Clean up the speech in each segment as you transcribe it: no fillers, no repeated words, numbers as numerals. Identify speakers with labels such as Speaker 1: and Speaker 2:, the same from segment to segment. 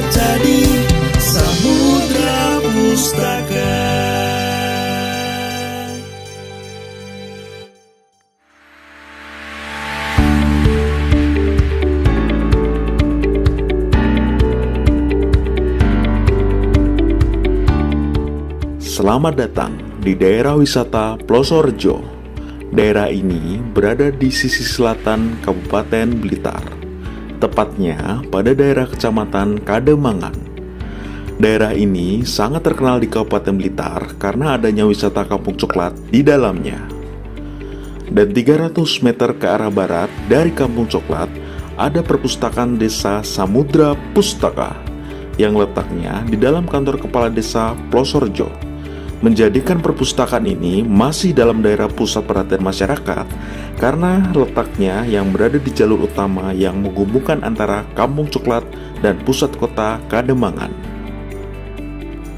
Speaker 1: baca di Samudra Pustaka.
Speaker 2: Selamat datang di daerah wisata Plosorejo. Daerah ini berada di sisi selatan Kabupaten Blitar, tepatnya pada daerah Kecamatan Kademangan. Daerah ini sangat terkenal di Kabupaten Blitar karena adanya wisata kampung coklat di dalamnya. Dan 300 meter ke arah barat dari kampung coklat ada perpustakaan desa Samudra Pustaka yang letaknya di dalam kantor kepala desa Plosorejo, menjadikan perpustakaan ini masih dalam daerah pusat perhatian masyarakat karena letaknya yang berada di jalur utama yang menghubungkan antara Kampung Coklat dan pusat kota Kademangan.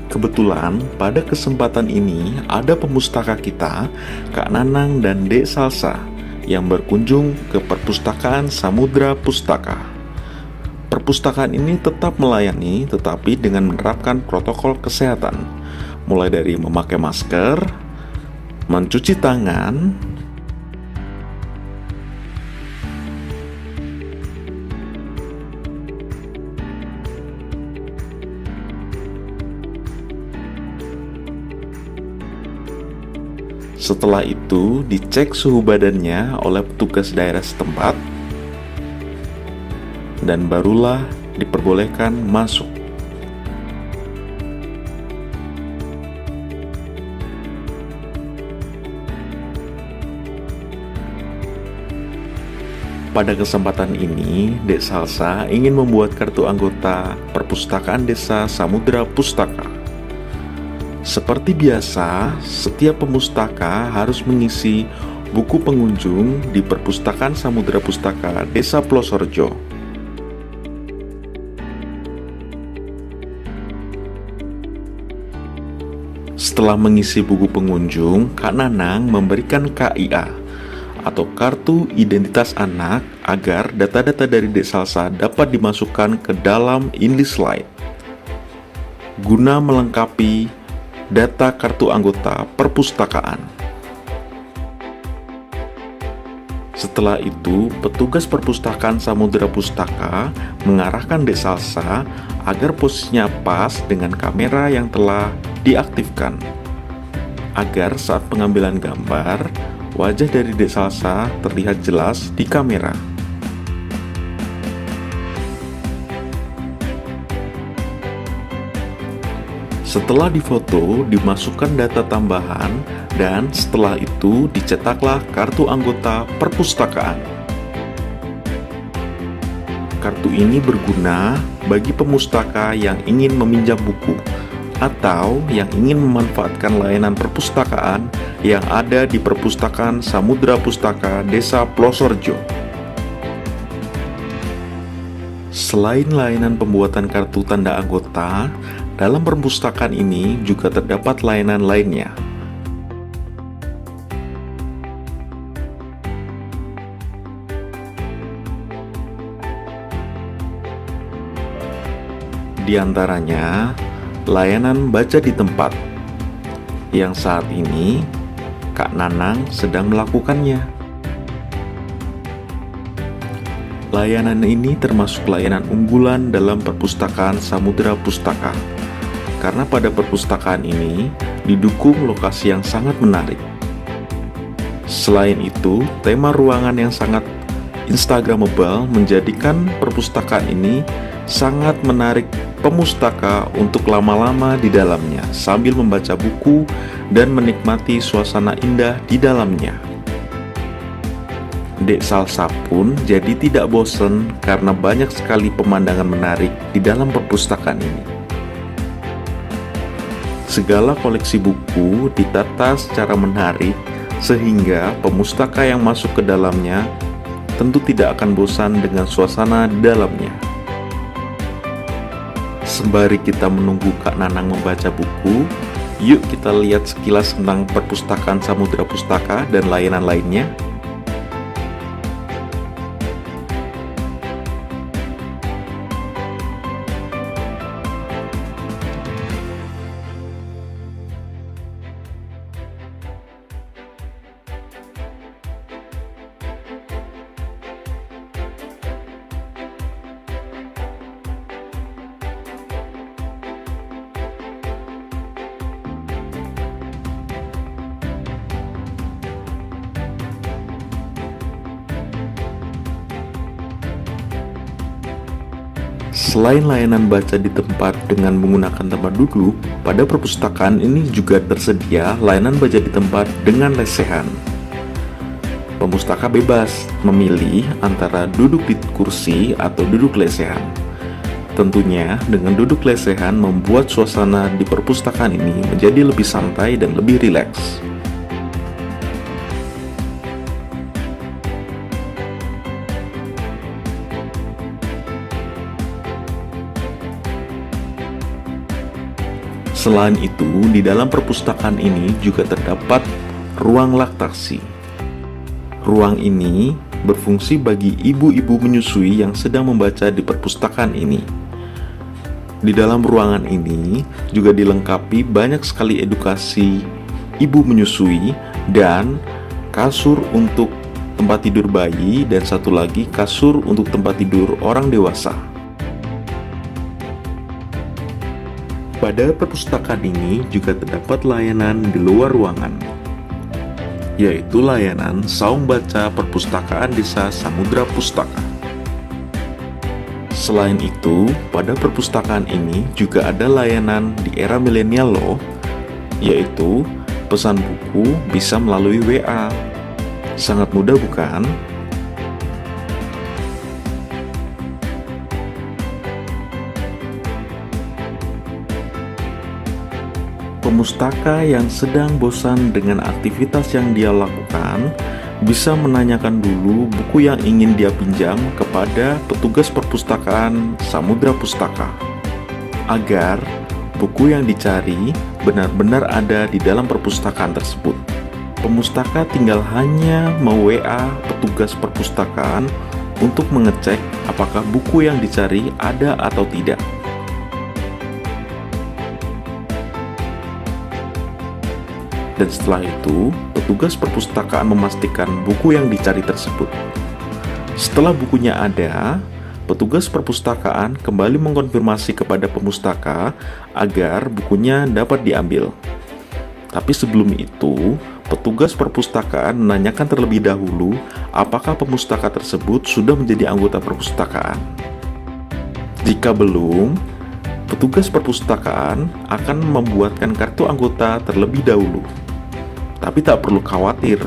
Speaker 2: Kebetulan pada kesempatan ini ada pemustaka kita, Kak Nanang dan Dek Salsa, yang berkunjung ke perpustakaan Samudra Pustaka. Perpustakaan ini tetap melayani tetapi dengan menerapkan protokol kesehatan, mulai dari memakai masker, mencuci tangan, setelah itu dicek suhu badannya oleh petugas daerah setempat, dan barulah diperbolehkan masuk. Pada kesempatan ini, Dek Salsa ingin membuat kartu anggota Perpustakaan Desa Samudra Pustaka. Seperti biasa, setiap pemustaka harus mengisi buku pengunjung di Perpustakaan Samudra Pustaka Desa Plosorejo. Setelah mengisi buku pengunjung, Kak Nanang memberikan KIA atau Kartu Identitas Anak agar data-data dari Dek Salsa dapat dimasukkan ke dalam InListLite guna melengkapi data kartu anggota perpustakaan. Setelah itu, petugas perpustakaan Samudra Pustaka mengarahkan Dek Salsa agar posisinya pas dengan kamera yang telah diaktifkan, agar saat pengambilan gambar wajah dari Dek Salsa terlihat jelas di kamera. Setelah difoto, dimasukkan data tambahan, dan setelah itu dicetaklah kartu anggota perpustakaan. Kartu ini berguna bagi pemustaka yang ingin meminjam buku atau yang ingin memanfaatkan layanan perpustakaan yang ada di Perpustakaan Samudra Pustaka Desa Plosorejo. Selain layanan pembuatan kartu tanda anggota, dalam perpustakaan ini juga terdapat layanan lainnya. Di antaranya, layanan baca di tempat, yang saat ini Kak Nanang sedang melakukannya. Layanan ini termasuk layanan unggulan dalam Perpustakaan Samudra Pustaka, karena pada perpustakaan ini didukung lokasi yang sangat menarik. Selain itu, tema ruangan yang sangat instagramable menjadikan perpustakaan ini sangat menarik pemustaka untuk lama-lama di dalamnya sambil membaca buku dan menikmati suasana indah di dalamnya. Dek Salsa pun jadi tidak bosan karena banyak sekali pemandangan menarik di dalam perpustakaan ini. Segala koleksi buku ditata secara menarik sehingga pemustaka yang masuk ke dalamnya tentu tidak akan bosan dengan suasana di dalamnya. Sembari kita menunggu Kak Nanang membaca buku, yuk kita lihat sekilas tentang Perpustakaan Samudra Pustaka dan layanan lainnya. Selain layanan baca di tempat dengan menggunakan tempat duduk, pada perpustakaan ini juga tersedia layanan baca di tempat dengan lesehan. Pemustaka bebas memilih antara duduk di kursi atau duduk lesehan. Tentunya, dengan duduk lesehan membuat suasana di perpustakaan ini menjadi lebih santai dan lebih rileks. Selain itu, di dalam perpustakaan ini juga terdapat ruang laktasi. Ruang ini berfungsi bagi ibu-ibu menyusui yang sedang membaca di perpustakaan ini. Di dalam ruangan ini juga dilengkapi banyak sekali edukasi ibu menyusui dan kasur untuk tempat tidur bayi dan satu lagi kasur untuk tempat tidur orang dewasa. Pada perpustakaan ini juga terdapat layanan di luar ruangan, yaitu layanan saung baca perpustakaan Desa Samudra Pustaka. Selain itu, pada perpustakaan ini juga ada layanan di era milenial loh, yaitu pesan buku bisa melalui WA. Sangat mudah bukan? Pemustaka yang sedang bosan dengan aktivitas yang dia lakukan bisa menanyakan dulu buku yang ingin dia pinjam kepada petugas perpustakaan Samudra Pustaka agar buku yang dicari benar-benar ada di dalam perpustakaan tersebut. Pemustaka tinggal hanya me-WA petugas perpustakaan untuk mengecek apakah buku yang dicari ada atau tidak. Dan setelah itu, petugas perpustakaan memastikan buku yang dicari tersebut. Setelah bukunya ada, petugas perpustakaan kembali mengkonfirmasi kepada pemustaka agar bukunya dapat diambil. Tapi sebelum itu, petugas perpustakaan menanyakan terlebih dahulu apakah pemustaka tersebut sudah menjadi anggota perpustakaan. Jika belum, petugas perpustakaan akan membuatkan kartu anggota terlebih dahulu. Tapi tak perlu khawatir,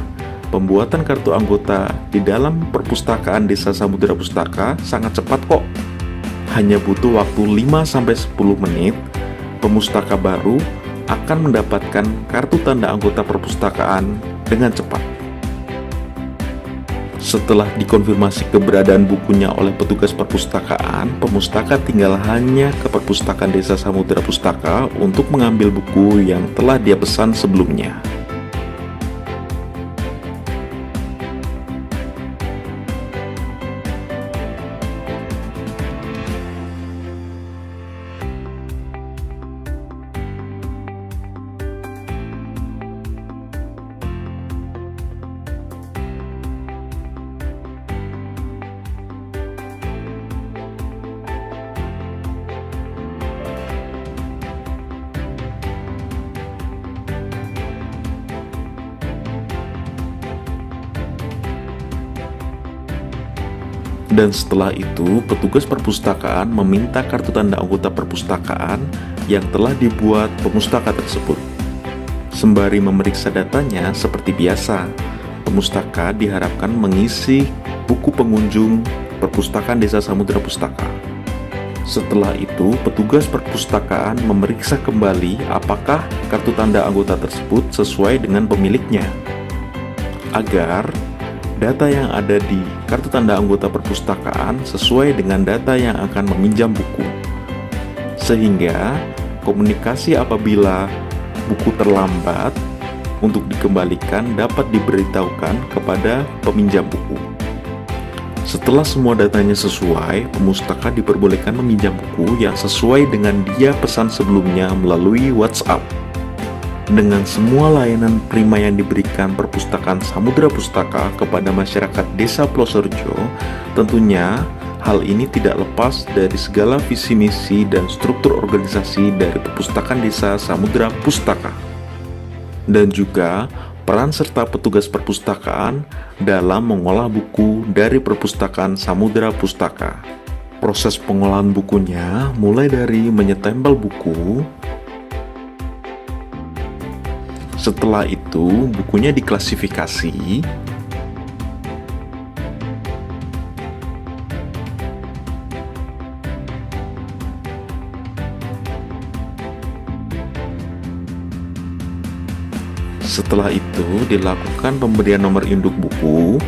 Speaker 2: pembuatan kartu anggota di dalam perpustakaan Desa Samudra Pustaka sangat cepat kok. Hanya butuh waktu 5-10 menit, pemustaka baru akan mendapatkan kartu tanda anggota perpustakaan dengan cepat. Setelah dikonfirmasi keberadaan bukunya oleh petugas perpustakaan, pemustaka tinggal hanya ke perpustakaan Desa Samudra Pustaka untuk mengambil buku yang telah dia pesan sebelumnya. Dan setelah itu, petugas perpustakaan meminta kartu tanda anggota perpustakaan yang telah dibuat pemustaka tersebut. Sembari memeriksa datanya seperti biasa, pemustaka diharapkan mengisi buku pengunjung perpustakaan Desa Samudra Pustaka. Setelah itu, petugas perpustakaan memeriksa kembali apakah kartu tanda anggota tersebut sesuai dengan pemiliknya, agar data yang ada di kartu tanda anggota perpustakaan sesuai dengan data yang akan meminjam buku. Sehingga komunikasi apabila buku terlambat untuk dikembalikan dapat diberitahukan kepada peminjam buku. Setelah semua datanya sesuai, pemustaka diperbolehkan meminjam buku yang sesuai dengan dia pesan sebelumnya melalui WhatsApp. Dengan semua layanan prima yang diberikan perpustakaan Samudra Pustaka kepada masyarakat Desa Plosorjo, tentunya hal ini tidak lepas dari segala visi misi dan struktur organisasi dari perpustakaan Desa Samudra Pustaka, dan juga peran serta petugas perpustakaan dalam mengolah buku dari perpustakaan Samudra Pustaka. Proses pengolahan bukunya mulai dari menyetempel buku. Setelah itu, bukunya diklasifikasi. Setelah itu, dilakukan pemberian nomor induk buku.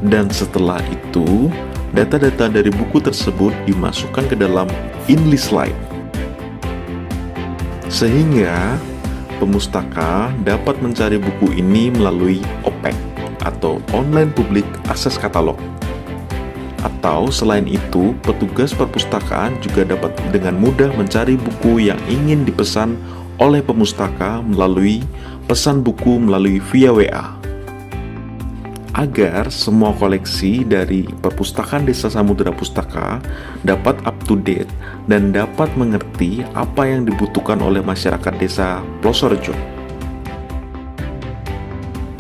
Speaker 2: Dan setelah itu, data-data dari buku tersebut dimasukkan ke dalam inlist line. Sehingga pemustaka dapat mencari buku ini melalui OPAC atau Online Public Access Catalog. Atau selain itu, petugas perpustakaan juga dapat dengan mudah mencari buku yang ingin dipesan oleh pemustaka melalui pesan buku melalui via WA. Agar semua koleksi dari Perpustakaan Desa Samudra Pustaka dapat up to date dan dapat mengerti apa yang dibutuhkan oleh masyarakat desa Plosorejo.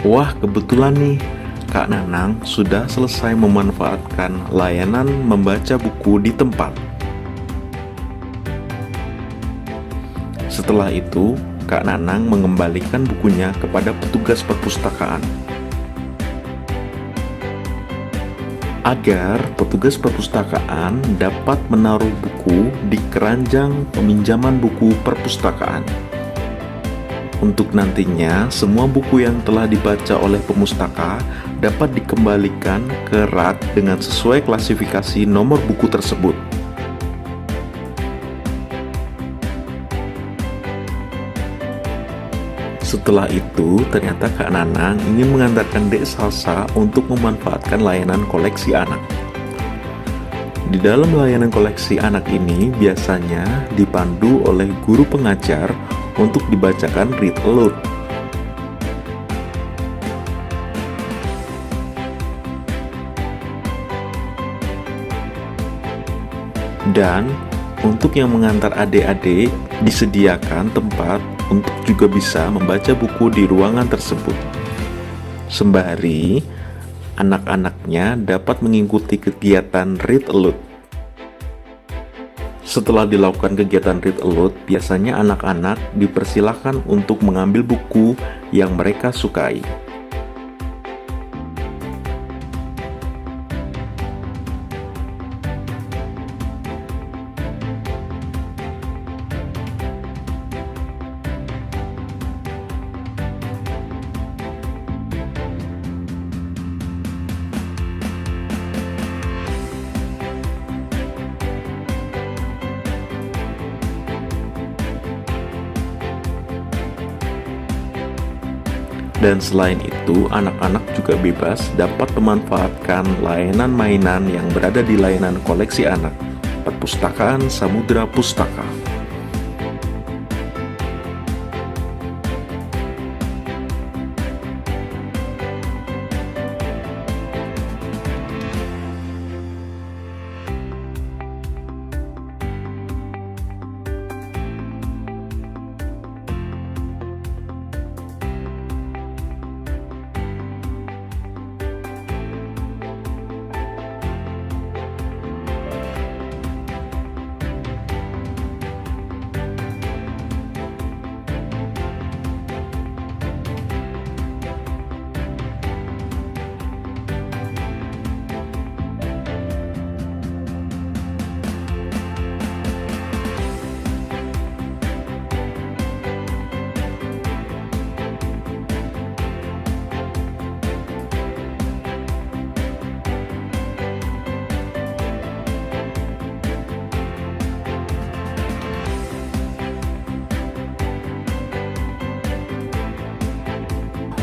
Speaker 2: Wah, kebetulan nih, Kak Nanang sudah selesai memanfaatkan layanan membaca buku di tempat. Setelah itu, Kak Nanang mengembalikan bukunya kepada petugas perpustakaan. Agar petugas perpustakaan dapat menaruh buku di keranjang peminjaman buku perpustakaan. Untuk nantinya, semua buku yang telah dibaca oleh pemustaka dapat dikembalikan ke rak dengan sesuai klasifikasi nomor buku tersebut. Setelah itu, ternyata Kak Nanang ingin mengantarkan Dek Salsa untuk memanfaatkan layanan koleksi anak. Di dalam layanan koleksi anak ini biasanya dipandu oleh guru pengajar untuk dibacakan read aloud. Dan untuk yang mengantar adik-adik disediakan tempat untuk juga bisa membaca buku di ruangan tersebut. Sembari anak-anaknya dapat mengikuti kegiatan read aloud. Setelah dilakukan kegiatan read aloud, biasanya anak-anak dipersilakan untuk mengambil buku yang mereka sukai. Dan selain itu, anak-anak juga bebas dapat memanfaatkan layanan mainan yang berada di layanan koleksi anak Perpustakaan Samudra Pustaka.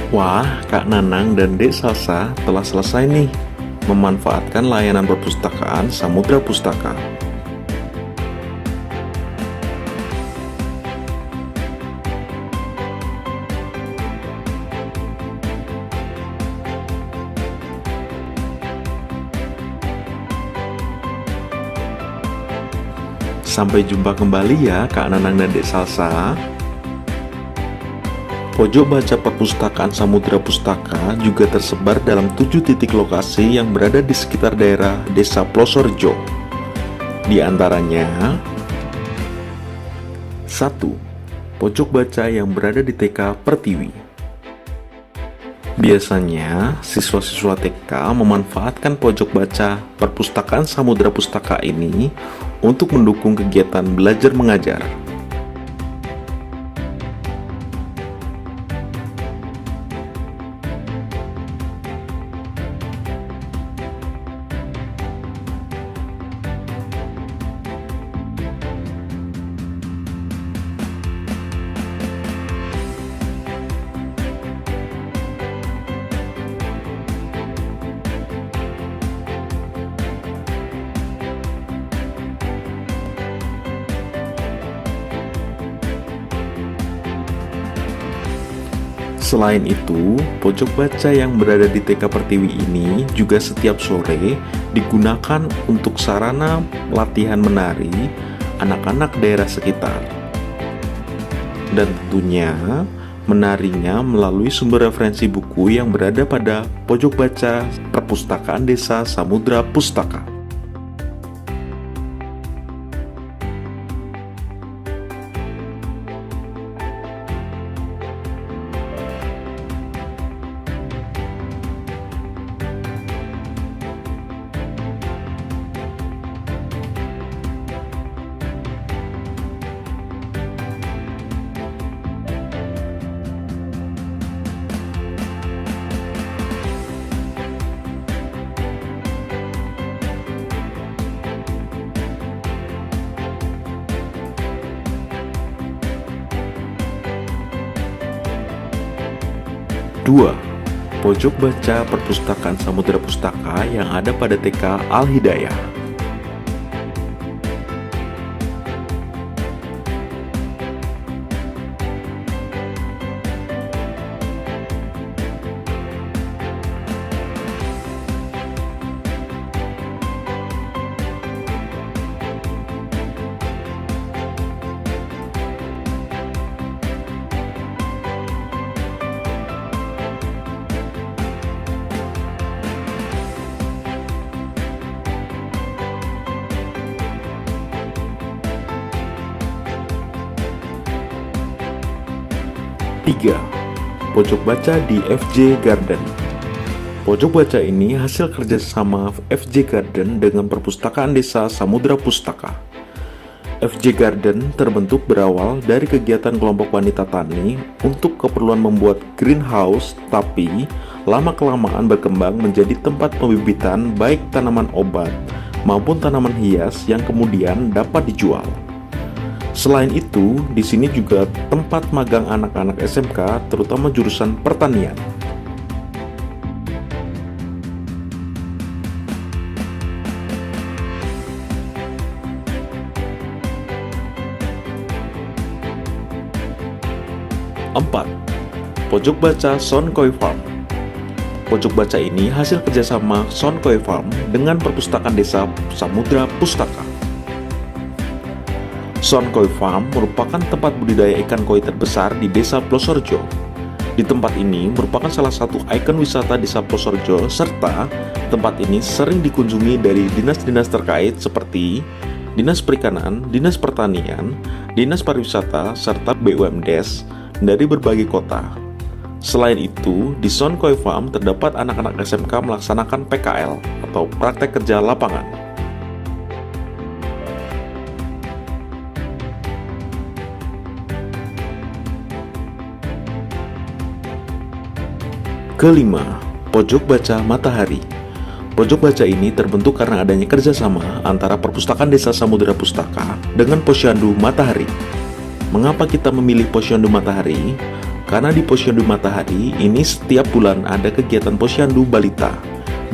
Speaker 2: Wah, Kak Nanang dan Dek Salsa telah selesai nih memanfaatkan layanan perpustakaan Samudra Pustaka. Sampai jumpa kembali ya Kak Nanang dan Dek Salsa. Pojok baca perpustakaan Samudra Pustaka juga tersebar dalam 7 titik lokasi yang berada di sekitar daerah Desa Plosorejo. Di antaranya 1. Pojok baca yang berada di TK Pertiwi. Biasanya, siswa-siswa TK memanfaatkan pojok baca perpustakaan Samudra Pustaka ini untuk mendukung kegiatan belajar mengajar. 'Selain itu, pojok baca yang berada di TK Pertiwi ini juga setiap sore digunakan untuk sarana latihan menari anak-anak daerah sekitar. Dan tentunya menarinya melalui sumber referensi buku yang berada pada pojok baca perpustakaan Desa Samudra Pustaka. 2. Pojok baca perpustakaan Samudra Pustaka yang ada pada TK Al-Hidayah. Tiga, pojok baca di FJ Garden. Pojok baca ini hasil kerjasama FJ Garden dengan Perpustakaan Desa Samudra Pustaka. FJ Garden terbentuk berawal dari kegiatan kelompok wanita tani untuk keperluan membuat greenhouse, tapi lama-kelamaan berkembang menjadi tempat pembibitan baik tanaman obat maupun tanaman hias yang kemudian dapat dijual. Selain itu, di sini juga tempat magang anak-anak SMK, terutama jurusan pertanian. Empat, pojok baca Sonkoi Farm. Pojok baca ini hasil kerjasama Sonkoi Farm dengan Perpustakaan Desa Samudra Pustaka. Sonkoi Farm merupakan tempat budidaya ikan koi terbesar di Desa Plosorejo. Di tempat ini merupakan salah satu ikon wisata Desa Plosorejo, serta tempat ini sering dikunjungi dari dinas-dinas terkait seperti Dinas Perikanan, Dinas Pertanian, Dinas Pariwisata, serta BUMDes dari berbagai kota. Selain itu, di Sonkoi Farm terdapat anak-anak SMK melaksanakan PKL atau praktek kerja lapangan. Kelima, pojok baca Matahari. Pojok baca ini terbentuk karena adanya kerjasama antara Perpustakaan Desa Samudra Pustaka dengan Posyandu Matahari. Mengapa kita memilih Posyandu Matahari? Karena di Posyandu Matahari ini setiap bulan ada kegiatan Posyandu Balita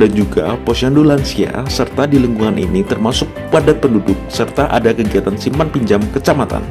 Speaker 2: dan juga Posyandu Lansia, serta di lingkungan ini termasuk padat penduduk serta ada kegiatan simpan pinjam kecamatan.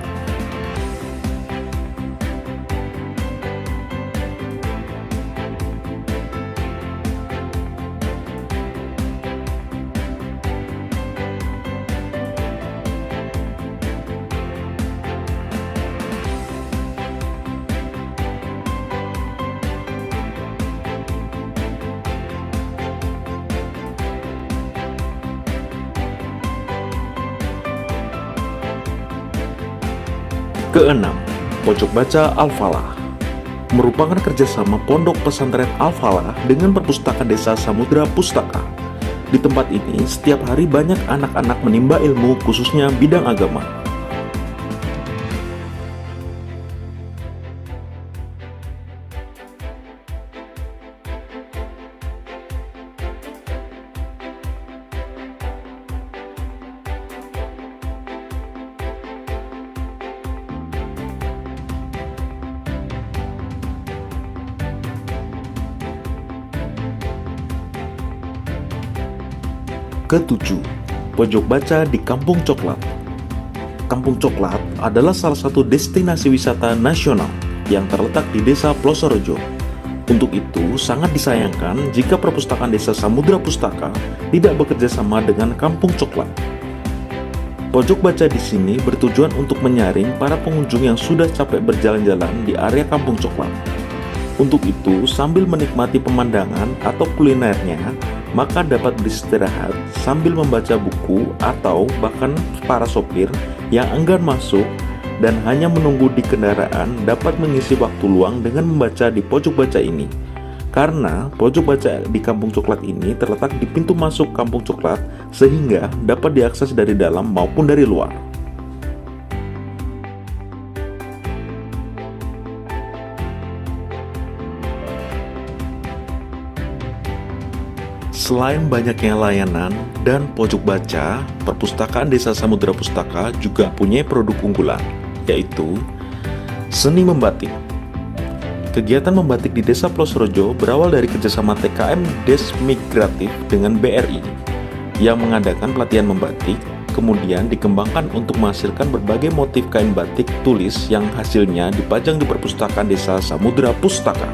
Speaker 2: Keenam, Pojok Baca Al-Falah merupakan kerjasama Pondok Pesantren Al-Falah dengan Perpustakaan Desa Samudra Pustaka. Di tempat ini, setiap hari banyak anak-anak menimba ilmu khususnya bidang agama. Ketujuh, Pojok Baca di Kampung Coklat. Kampung Coklat adalah salah satu destinasi wisata nasional yang terletak di Desa Plosorejo. Untuk itu, sangat disayangkan jika Perpustakaan Desa Samudra Pustaka tidak bekerja sama dengan Kampung Coklat. Pojok Baca di sini bertujuan untuk menyaring para pengunjung yang sudah capek berjalan-jalan di area Kampung Coklat. Untuk itu, sambil menikmati pemandangan atau kulinernya, maka dapat beristirahat sambil membaca buku atau bahkan para sopir yang enggan masuk dan hanya menunggu di kendaraan dapat mengisi waktu luang dengan membaca di pojok baca ini. Karena pojok baca di Kampung Coklat ini terletak di pintu masuk Kampung Coklat sehingga dapat diakses dari dalam maupun dari luar. Selain banyaknya layanan dan pojok baca, Perpustakaan Desa Samudra Pustaka juga punya produk unggulan, yaitu seni membatik. Kegiatan membatik di Desa Plosorejo berawal dari kerjasama TKM Desmigratif dengan BRI yang mengadakan pelatihan membatik, kemudian dikembangkan untuk menghasilkan berbagai motif kain batik tulis yang hasilnya dipajang di Perpustakaan Desa Samudra Pustaka.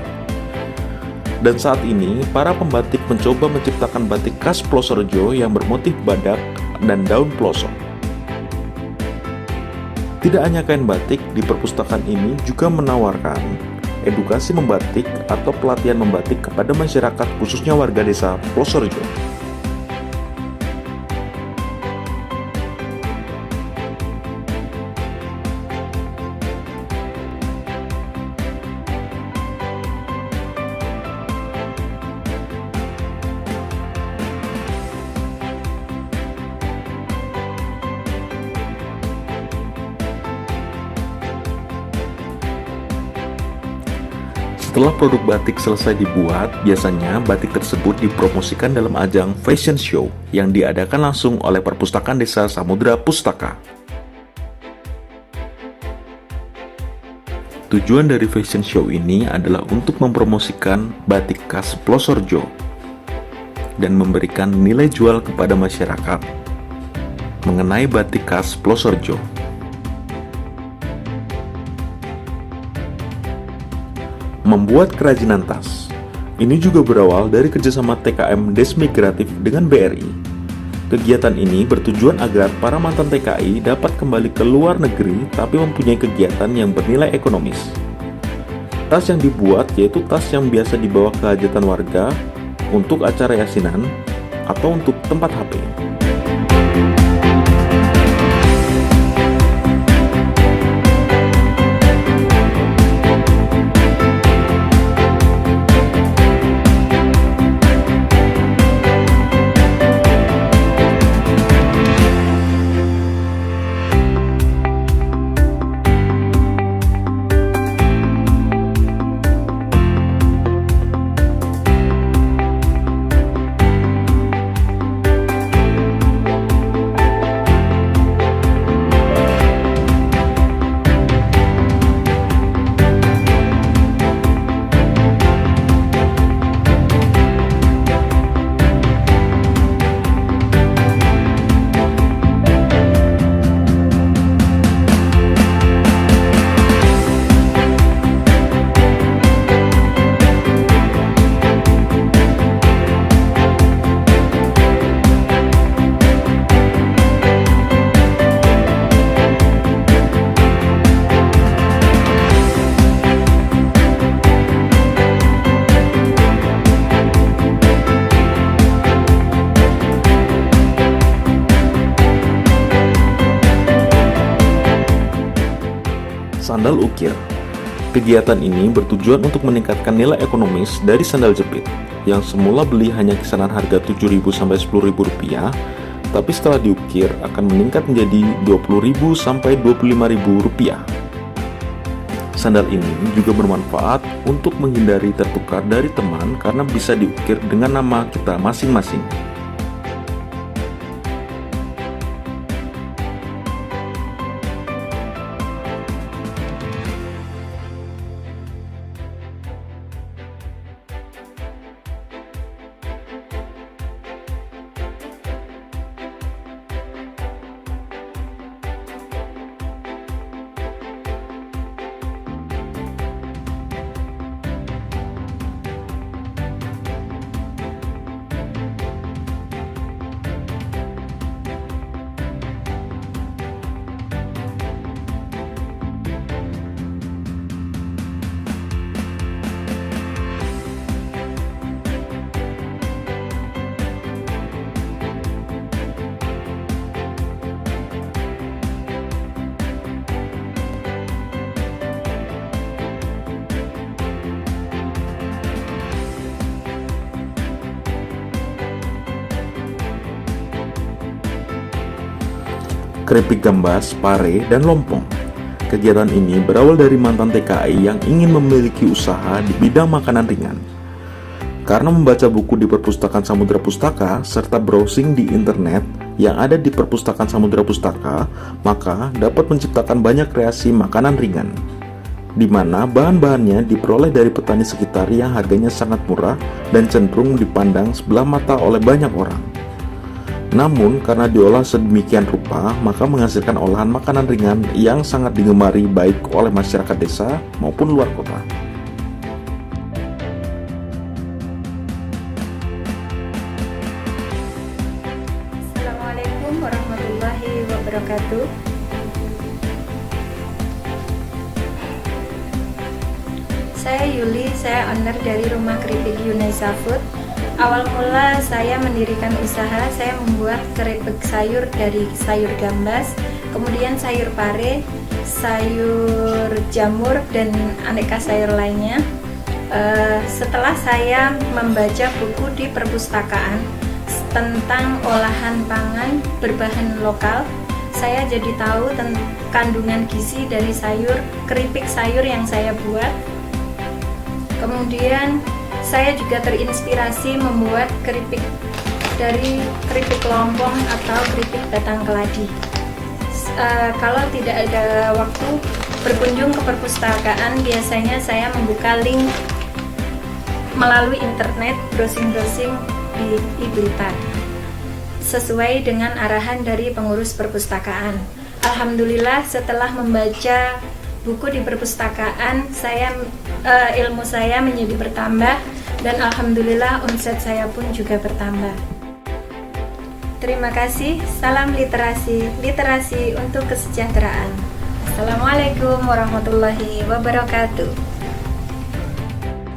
Speaker 2: Dan saat ini, para pembatik mencoba menciptakan batik khas Plosorejo yang bermotif badak dan daun plosok. Tidak hanya kain batik, di perpustakaan ini juga menawarkan edukasi membatik atau pelatihan membatik kepada masyarakat khususnya warga desa Plosorejo. Setelah produk batik selesai dibuat, biasanya batik tersebut dipromosikan dalam ajang fashion show yang diadakan langsung oleh Perpustakaan Desa Samudra Pustaka. Tujuan dari fashion show ini adalah untuk mempromosikan batik khas Plosorejo dan memberikan nilai jual kepada masyarakat mengenai batik khas Plosorejo. Membuat kerajinan tas. Ini juga berawal dari kerjasama TKM Desmigratif dengan BRI. Kegiatan ini bertujuan agar para mantan TKI dapat kembali ke luar negeri tapi mempunyai kegiatan yang bernilai ekonomis. Tas yang dibuat yaitu tas yang biasa dibawa ke hajatan warga untuk acara yasinan atau untuk tempat HP. sandal ukir. Kegiatan ini bertujuan untuk meningkatkan nilai ekonomis dari sandal jepit yang semula beli hanya kisaran harga Rp7.000 sampai Rp10.000, tapi setelah diukir akan meningkat menjadi Rp20.000 sampai Rp25.000. Sandal ini juga bermanfaat untuk menghindari tertukar dari teman karena bisa diukir dengan nama kita masing-masing. Keripik gambas, pare, dan lompong. Kegiatan ini berawal dari mantan TKI yang ingin memiliki usaha di bidang makanan ringan. Karena membaca buku di Perpustakaan Samudra Pustaka serta browsing di internet yang ada di Perpustakaan Samudra Pustaka, maka dapat menciptakan banyak kreasi makanan ringan, di mana bahan-bahannya diperoleh dari petani sekitar yang harganya sangat murah dan cenderung dipandang sebelah mata oleh banyak orang. Namun, karena diolah sedemikian rupa, maka menghasilkan olahan makanan ringan yang sangat digemari baik oleh masyarakat desa maupun luar kota.
Speaker 3: Assalamualaikum warahmatullahi wabarakatuh. Saya Yuli, saya owner dari Rumah Keripik Yunesa Food. Awal mula saya mendirikan usaha, saya membuat keripik sayur dari sayur gambas, kemudian sayur pare, sayur jamur, dan aneka sayur lainnya. Setelah saya membaca buku di perpustakaan tentang olahan pangan berbahan lokal, saya jadi tahu kandungan gizi dari keripik sayur yang saya buat. Kemudian saya juga terinspirasi membuat keripik dari keripik lompong atau keripik batang keladi. Kalau tidak ada waktu berkunjung ke perpustakaan, biasanya saya membuka link melalui internet, browsing-browsing di e-Blitar sesuai dengan arahan dari pengurus perpustakaan. Alhamdulillah, setelah membaca buku di perpustakaan, ilmu saya menjadi bertambah, dan alhamdulillah omset saya pun juga bertambah. Terima kasih. Salam literasi untuk kesejahteraan. Assalamualaikum warahmatullahi wabarakatuh.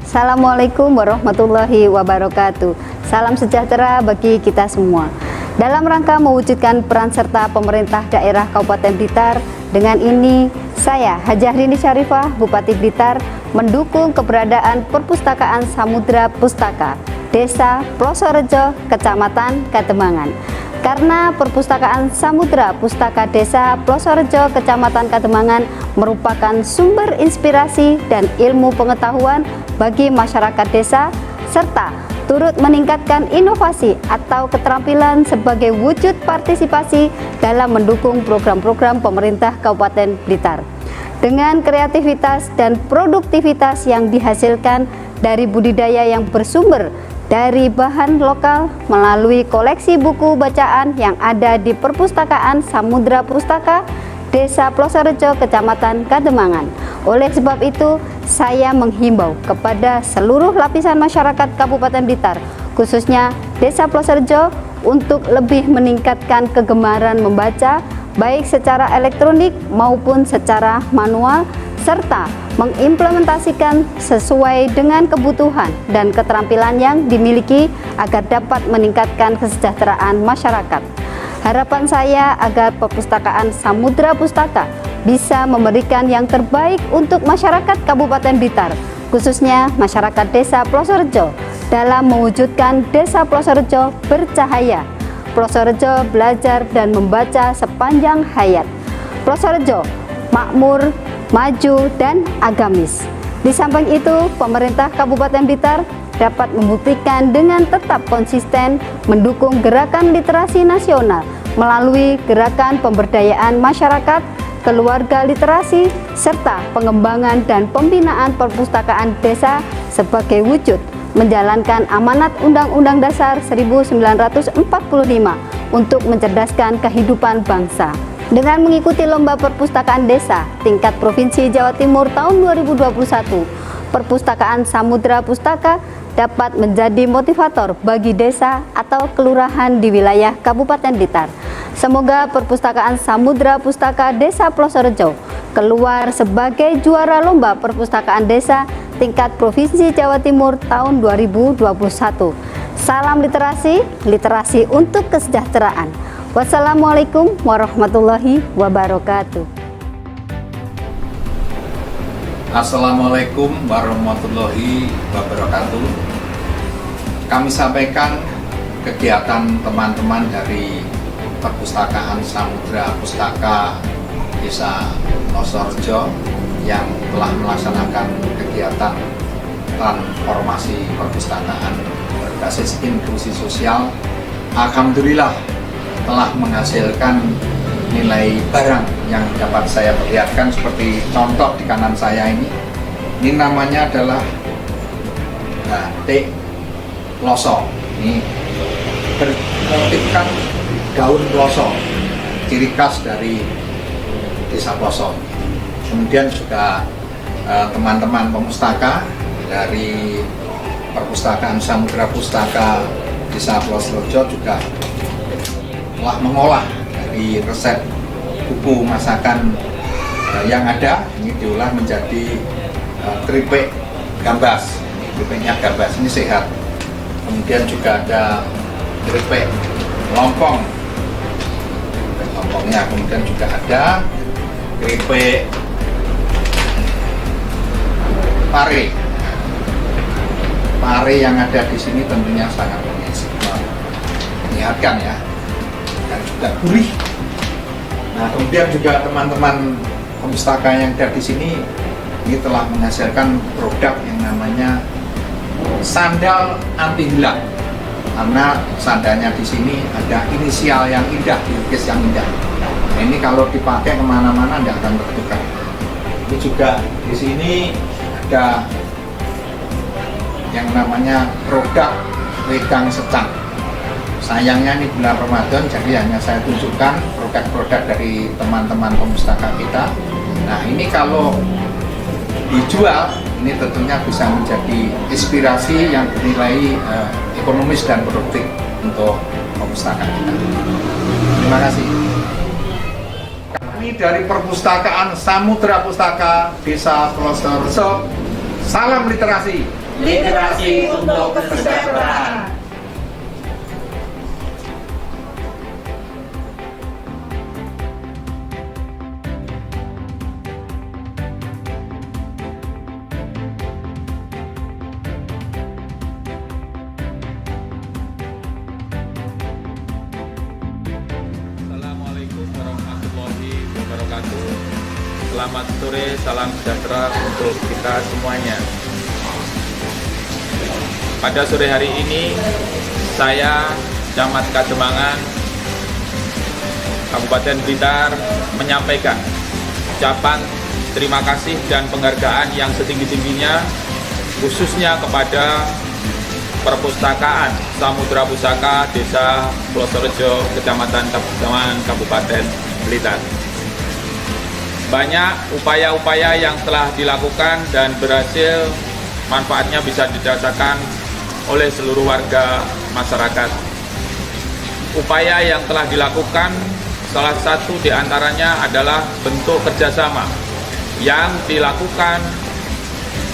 Speaker 4: Assalamualaikum warahmatullahi wabarakatuh. Salam sejahtera bagi kita semua. Dalam rangka mewujudkan peran serta pemerintah daerah Kabupaten Blitar, dengan ini saya Hajah Rini Syarifah, Bupati Blitar, mendukung keberadaan Perpustakaan Samudra Pustaka, Desa Plosorejo, Kecamatan Kademangan. Karena Perpustakaan Samudra Pustaka Desa Plosorejo, Kecamatan Kademangan merupakan sumber inspirasi dan ilmu pengetahuan bagi masyarakat desa, serta turut meningkatkan inovasi atau keterampilan sebagai wujud partisipasi dalam mendukung program-program pemerintah Kabupaten Blitar. Dengan kreativitas dan produktivitas yang dihasilkan dari budidaya yang bersumber dari bahan lokal melalui koleksi buku bacaan yang ada di Perpustakaan Samudra Pustaka, Desa Plosorejo, Kecamatan Kademangan. Oleh sebab itu, saya menghimbau kepada seluruh lapisan masyarakat Kabupaten Blitar, khususnya Desa Plosorejo, untuk lebih meningkatkan kegemaran membaca, baik secara elektronik maupun secara manual, serta mengimplementasikan sesuai dengan kebutuhan dan keterampilan yang dimiliki agar dapat meningkatkan kesejahteraan masyarakat. Harapan saya agar Perpustakaan Samudra Pustaka bisa memberikan yang terbaik untuk masyarakat Kabupaten Blitar, khususnya masyarakat Desa Plosorejo, dalam mewujudkan Desa Plosorejo bercahaya. Plosorejo belajar dan membaca sepanjang hayat. Plosorejo makmur, maju, dan agamis. Di samping itu, pemerintah Kabupaten Blitar dapat membuktikan dengan tetap konsisten mendukung gerakan literasi nasional melalui gerakan pemberdayaan masyarakat, keluarga literasi, serta pengembangan dan pembinaan perpustakaan desa sebagai wujud menjalankan amanat Undang-Undang Dasar 1945 untuk mencerdaskan kehidupan bangsa. Dengan mengikuti Lomba Perpustakaan Desa tingkat Provinsi Jawa Timur tahun 2021, Perpustakaan Samudra Pustaka dapat menjadi motivator bagi desa atau kelurahan di wilayah Kabupaten Blitar. Semoga Perpustakaan Samudra Pustaka Desa Plosorejo keluar sebagai juara Lomba Perpustakaan Desa tingkat Provinsi Jawa Timur tahun 2021. Salam literasi, literasi untuk kesejahteraan. Wassalamualaikum warahmatullahi wabarakatuh.
Speaker 5: Assalamualaikum warahmatullahi wabarakatuh. Kami sampaikan kegiatan teman-teman dari Perpustakaan Samudra Pustaka Desa Plosorejo yang telah melaksanakan kegiatan transformasi perpustakaan berbasis inklusi sosial. Alhamdulillah telah menghasilkan nilai barang yang dapat saya perlihatkan seperti contoh di kanan saya ini. Ini namanya adalah batik ploso. Ini bermotifkan daun ploso, ciri khas dari Desa Ploso. Kemudian juga teman-teman pemustaka dari Perpustakaan Samudra Pustaka Desa Plosorejo juga telah mengolah dari resep buku masakan yang ada. Ini diolah menjadi keripik gambas. Keripiknya gambas ini sehat. Kemudian juga ada keripik lompong. Lompongnya. Kemudian juga ada keripik pare. Pare yang ada di sini tentunya sangat menyehatkan ya, dan juga gurih. Nah, kemudian juga teman-teman pemustaka yang ada di sini ini telah menghasilkan produk yang namanya sandal anti hilang. Karena sandalnya di sini ada inisial yang indah, dilukis yang indah. Nah, ini kalau dipakai kemana-mana tidak akan tertukar. Ini juga di sini ada yang namanya produk wedang secang. Sayangnya ini bulan Ramadan, jadi hanya saya tunjukkan produk-produk dari teman-teman pemustaka kita. Nah, ini kalau dijual, ini tentunya bisa menjadi inspirasi yang bernilai ekonomis dan produktif untuk pemustaka kita. Terima kasih. Kami dari Perpustakaan Samudra Pustaka Desa Plosorejo. Salam literasi.
Speaker 1: Literasi untuk kesejahteraan.
Speaker 6: Assalamualaikum warahmatullahi wabarakatuh. Selamat sore, salam sejahtera untuk kita semuanya. Pada sore hari ini, saya, Camat Kademangan, Kabupaten Blitar, menyampaikan ucapan terima kasih dan penghargaan yang setinggi-tingginya, khususnya kepada Perpustakaan Samudra Pustaka Desa Plosorejo, Kecamatan Kabupaten Kabupaten Blitar. Banyak upaya-upaya yang telah dilakukan dan berhasil, manfaatnya bisa dirasakan oleh seluruh warga masyarakat. Upaya yang telah dilakukan, salah satu diantaranya adalah bentuk kerjasama yang dilakukan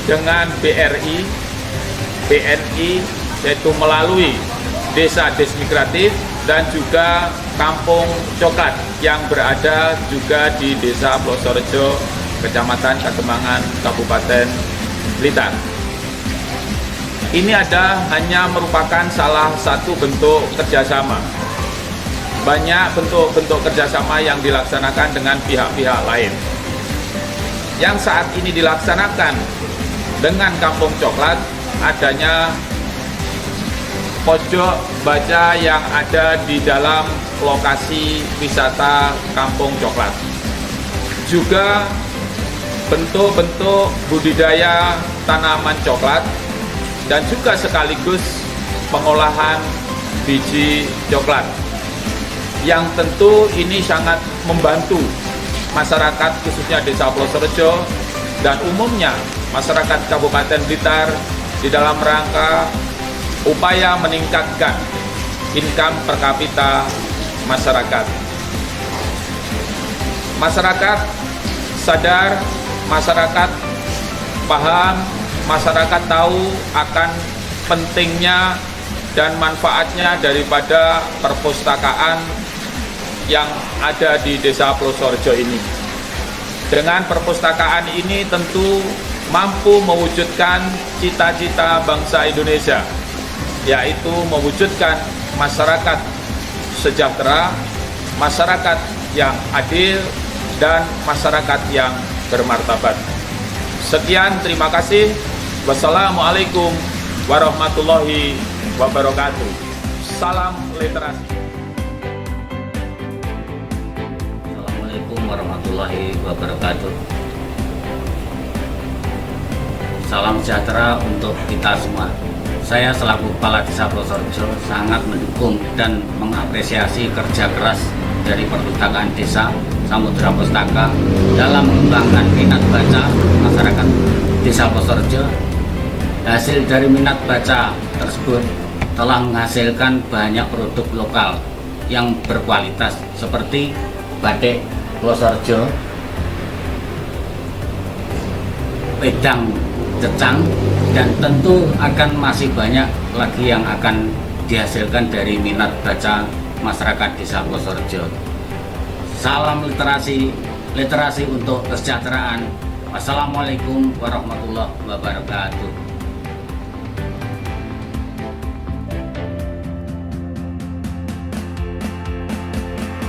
Speaker 6: dengan BRI, BNI, yaitu melalui Desa Desmigratif dan juga Kampung Coklat yang berada juga di Desa Plosorejo, Kecamatan Kademangan, Kabupaten Blitar. Ini hanya merupakan salah satu bentuk kerjasama. Banyak bentuk-bentuk kerjasama yang dilaksanakan dengan pihak-pihak lain. Yang saat ini dilaksanakan dengan Kampung Coklat adanya pojok baca yang ada di dalam lokasi wisata Kampung Coklat. Juga bentuk-bentuk budidaya tanaman coklat dan juga sekaligus pengolahan biji coklat. Yang tentu ini sangat membantu masyarakat khususnya Desa Plosorejo dan umumnya masyarakat Kabupaten Blitar di dalam rangka upaya meningkatkan income per kapita masyarakat. Masyarakat sadar, masyarakat paham, masyarakat tahu akan pentingnya dan manfaatnya daripada perpustakaan yang ada di Desa Plosorejo ini. Dengan perpustakaan ini tentu mampu mewujudkan cita-cita bangsa Indonesia, yaitu mewujudkan masyarakat sejahtera, masyarakat yang adil, dan masyarakat yang bermartabat. Sekian, terima kasih. Wassalamualaikum warahmatullahi wabarakatuh. Salam literasi.
Speaker 1: Assalamualaikum warahmatullahi wabarakatuh. Salam sejahtera untuk kita semua. Saya selaku Kepala Desa Plosorejo sangat mendukung dan mengapresiasi kerja keras dari Perpustakaan Desa Samudra Pustaka dalam mengembangkan minat baca masyarakat Desa Plosorejo. Hasil dari minat baca tersebut telah menghasilkan banyak produk lokal yang berkualitas seperti batik Plosorejo, wedang cecang, dan tentu akan masih banyak lagi yang akan dihasilkan dari minat baca masyarakat Desa Plosorejo. Salam literasi, literasi untuk kesejahteraan. Wassalamualaikum warahmatullahi wabarakatuh.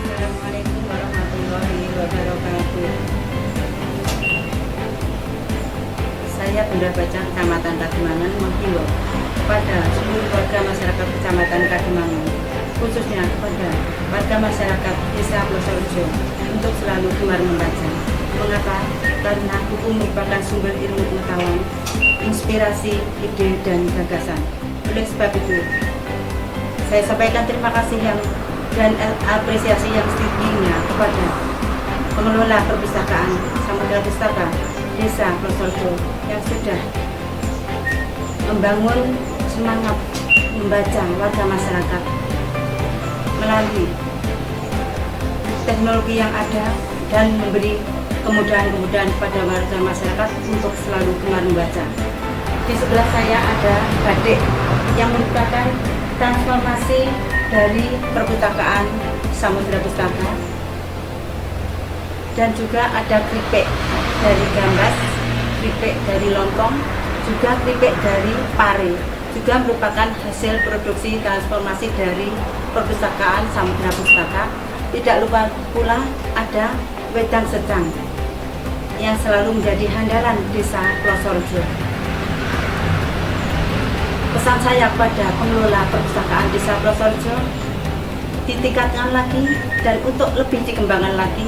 Speaker 7: Assalamualaikum warahmatullahi wabarakatuh. Saya Bunda Baca Kecamatan Kademangan menghimbau kepada seluruh warga masyarakat Kecamatan Kademangan, khususnya kepada warga masyarakat Desa Plosorejo untuk selalu gemar membaca. Mengapa? Karena buku merupakan sumber ilmu pengetahuan, inspirasi, ide, dan gagasan. Oleh sebab itu, saya sampaikan terima kasih dan apresiasi yang setingginya kepada pengelola perpustakaan Samudra Pustaka Desa Plosorejo yang sudah membangun semangat membaca warga masyarakat melalui teknologi yang ada dan memberi kemudahan-kemudahan kepada warga masyarakat untuk selalu gemar membaca. Di sebelah saya ada batik yang merupakan transformasi dari perpustakaan Samudra Pustaka, dan juga ada keripik dari Gambas, keripik dari Lontong, juga keripik dari Pare, juga merupakan hasil produksi transformasi dari perpustakaan Samudra Pustaka. Tidak lupa pula ada wedang secang yang selalu menjadi handalan Desa Plosorejo. Pesan saya kepada pengelola perpustakaan Desa Plosorejo, ditingkatkan lagi dan untuk lebih dikembangkan lagi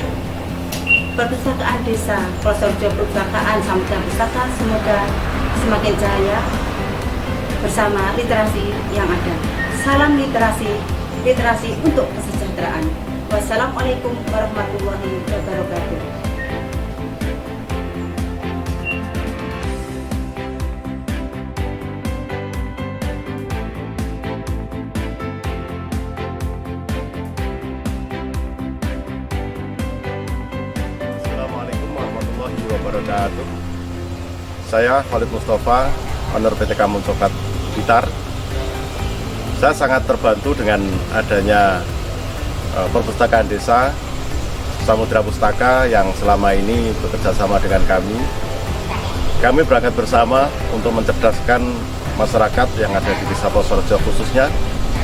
Speaker 7: perpustakaan Desa Plosorejo, perpustakaan Samudra Pustaka semoga semakin jaya bersama literasi yang ada. Salam literasi, literasi untuk kesejahteraan. Wassalamualaikum warahmatullahi wabarakatuh.
Speaker 8: Assalamualaikum warahmatullahi wabarakatuh. Saya Khalid Mustafa, owner PT Kampung Coklat Blitar. Saya sangat terbantu dengan adanya Perpustakaan Desa Samudra Pustaka yang selama ini bekerja sama dengan kami. Kami berangkat bersama untuk mencerdaskan masyarakat yang ada di Desa Plosorejo khususnya,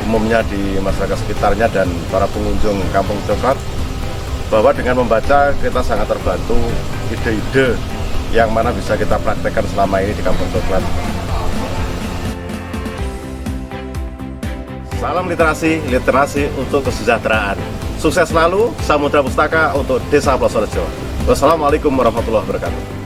Speaker 8: umumnya di masyarakat sekitarnya dan para pengunjung Kampung Coklat, bahwa dengan membaca kita sangat terbantu ide-ide yang mana bisa kita praktekkan selama ini di Kampung Coklat. Salam literasi, literasi untuk kesejahteraan. Sukses selalu, Samudra Pustaka untuk Desa Plosorejo. Wassalamualaikum warahmatullahi wabarakatuh.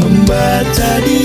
Speaker 9: Membaca di